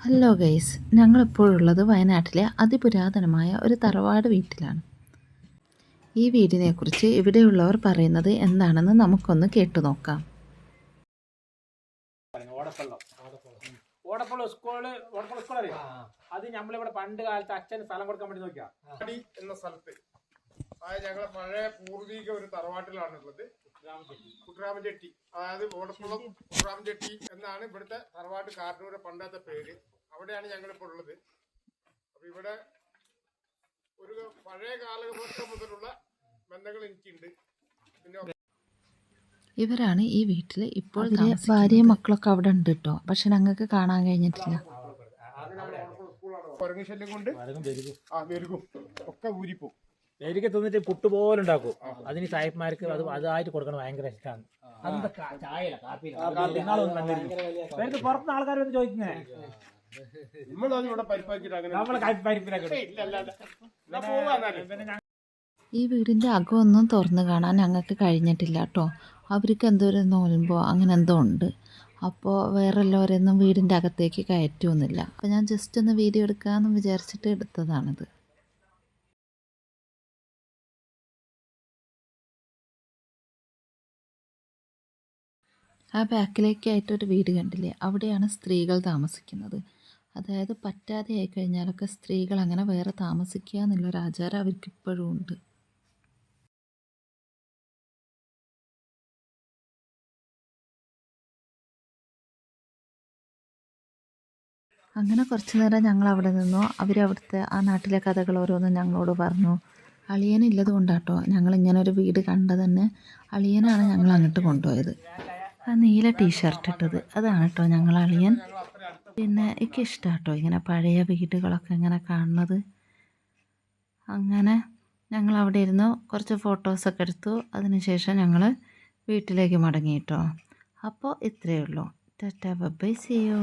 Hello guys, ഞങ്ങളിപ്പോഴുള്ളത് വയനാട്ടിലെ അതിപുരാതനമായ ഒരു തറവാട് വീട്ടിലാണ്. ഈ വീടിനെക്കുറിച്ച് ഇവിടെയുള്ളവർ പറയുന്നത് എന്താണെന്ന് നമുക്കൊന്ന് കേട്ടു നോക്കാം. ഓടപ്പുള്ള സ്കൂൾ അറിയാം. അത് നമ്മളിവിടെ പണ്ട് കാലത്ത് അച്ഛന് സ്ഥലം കൊടുക്കാൻ വേണ്ടി നോക്കിയാ എന്ന സ്ഥലത്ത് അതായത് ഞങ്ങളെ പഴയ പൂർവിക ഒരു തറവാട്ടിലാണുള്ളത്. കുട്ടരാമൻചെട്ടി, അതായത് ഓടപ്പുള്ള കുട്ടരാമൻചെട്ടി എന്നാണ് ഇവിടുത്തെ തറവാട്ട് കാരണൂരെ പണ്ടത്തെ പേര്. അവിടെയാണ് ഞങ്ങളിപ്പോൾ ഉള്ളത്. അപ്പൊ ഇവിടെ ഒരു പഴയ കാലഘട്ടം മുതലുള്ള ബന്ധങ്ങൾ എനിക്കുണ്ട്. പിന്നെ ഇവരാണ് ഈ വീട്ടിൽ ഇപ്പോൾ ഭാര്യയും മക്കളൊക്കെ അവിടെ ഉണ്ട് കേട്ടോ. പക്ഷെ ഞങ്ങൾക്ക് കാണാൻ കഴിഞ്ഞിട്ടില്ല. കുരങ്ങശല്യം കൊണ്ട് വെരുകും ഒക്കെ ഊരിപ്പോ എനിക്ക് തിന്നിട്ട് പുട്ട് പോലെ ഉണ്ടാക്കും. അതിന് സായിപ്പ്മാർക്ക് അതായിട്ട് കൊടുക്കണം ഭയങ്കര ഇഷ്ടമാണ്. പുറത്തുനിന്ന് ആൾക്കാർ വന്ന് ചോദിക്കുന്നേ ഈ വീടിൻ്റെ അകമൊന്നും തുറന്ന് കാണാൻ ഞങ്ങൾക്ക് കഴിഞ്ഞിട്ടില്ല കേട്ടോ. അവർക്ക് എന്തോ ഒരു നോലുമ്പോ അങ്ങനെ എന്തോ ഉണ്ട്. അപ്പോൾ വേറെ എല്ലാവരെയൊന്നും വീടിൻ്റെ അകത്തേക്ക് കയറ്റുമൊന്നുമില്ല. അപ്പോൾ ഞാൻ ജസ്റ്റ് ഒന്ന് വീഡിയോ എടുക്കാമെന്ന് വിചാരിച്ചിട്ട് എടുത്തതാണിത്. ആ ബാക്കിലേക്കായിട്ടൊരു വീട് കണ്ടില്ലേ, അവിടെയാണ് സ്ത്രീകൾ താമസിക്കുന്നത്. അതായത് പറ്റാതെ ആയി കഴിഞ്ഞാലൊക്കെ സ്ത്രീകൾ അങ്ങനെ വേറെ താമസിക്കുക എന്നുള്ളൊരു ആചാരം അവർക്ക് ഇപ്പോഴും ഉണ്ട്. അങ്ങനെ കുറച്ച് നേരം ഞങ്ങൾ അവിടെ നിന്നു. അവരവിടുത്തെ ആ നാട്ടിലെ കഥകൾ ഓരോന്നും ഞങ്ങളോട് പറഞ്ഞു. അളിയനില്ലത് കൊണ്ടാട്ടോ ഞങ്ങൾ ഇങ്ങനെ ഒരു വീട് കണ്ടത് തന്നെ. അളിയനാണ് ഞങ്ങൾ അങ്ങോട്ട് കൊണ്ടുപോയത്. ആ നീല ടീഷർട്ട് ഇട്ടത് അതാണ് കേട്ടോ ഞങ്ങൾ അളിയൻ. പിന്നെ എനിക്ക് ഇഷ്ടമാണ് കേട്ടോ ഇങ്ങനെ പഴയ വീടുകളൊക്കെ ഇങ്ങനെ കാണുന്നത്. അങ്ങനെ ഞങ്ങൾ അവിടെ ഇരുന്നു കുറച്ച് ഫോട്ടോസൊക്കെ എടുത്തു. അതിനുശേഷം ഞങ്ങൾ വീട്ടിലേക്ക് മടങ്ങി കേട്ടോ. അപ്പോൾ ഇത്രയേ ഉള്ളൂ. Tata bye bye, see U.